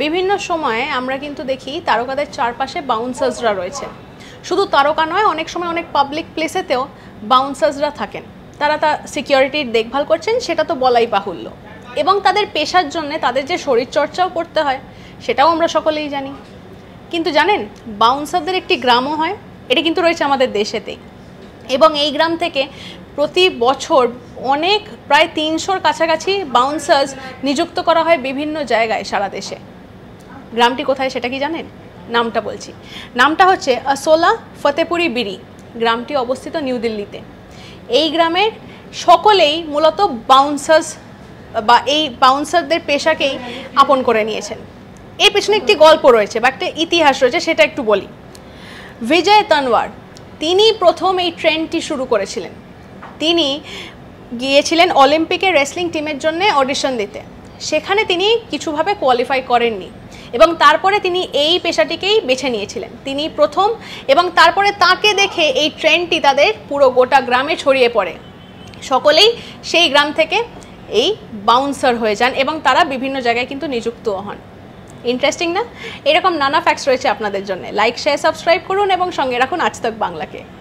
বিভিন্ন সময়ে আমরা কিন্তু দেখি তারকাদের চারপাশে বাউন্সার্সরা রয়েছে। শুধু তারকা নয়, অনেক সময় অনেক পাবলিক প্লেসেতেও বাউন্সার্সরা থাকেন। তারা সিকিউরিটির দেখভাল করছেন, সেটা তো বলাই বাহুল্য। এবং তাদের পেশার জন্য তাদের যে শরীরচর্চাও করতে হয় সেটাও আমরা সকলেই জানি। কিন্তু জানেন, বাউন্সারদের একটি গ্রামও হয়, এটা কিন্তু রয়েছে আমাদের দেশেতেই। এবং এই গ্রাম থেকে প্রতি বছর অনেক প্রায় 300-র কাছাকাছি বাউন্সার্স নিযুক্ত করা হয় বিভিন্ন জায়গায় সারা দেশে। গ্রামটি কোথায় সেটা কি জানেন? নামটা বলছি। নামটা হচ্ছে আসোলা ফতেপুরি বিরি। গ্রামটি অবস্থিত নিউ দিল্লিতে। এই গ্রামের সকলেই মূলত বাউন্সার্স বা এই বাউন্সারদের পেশাকেই আপন করে নিয়েছেন। এর পেছনে একটি গল্প রয়েছে বা একটা ইতিহাস রয়েছে, সেটা একটু বলি। বিজয় তনওয়ার তিনি প্রথম এই ট্রেন্ডটি শুরু করেছিলেন। তিনি গিয়েছিলেন অলিম্পিকের রেসলিং টিমের জন্য অডিশন দিতে। সেখানে তিনি কিছুভাবে কোয়ালিফাই করেননি এবং তারপরে তিনি এই পেশাটিকেই বেছে নিয়েছিলেন। তিনি প্রথম, এবং তারপরে তাকে দেখে এই ট্রেন্ডটি তাদের পুরো গোটা গ্রামে ছড়িয়ে পড়ে। সকলেই সেই গ্রাম থেকে এই বাউন্সার হয়ে যান এবং তারা বিভিন্ন জায়গায় কিন্তু নিযুক্তও হন। ইন্টারেস্টিং না? এরকম নানা ফ্যাক্টস রয়েছে আপনাদের জন্য। লাইক, শেয়ার, সাবস্ক্রাইব করুন এবং সঙ্গে রাখুন আজ তক বাংলাকে।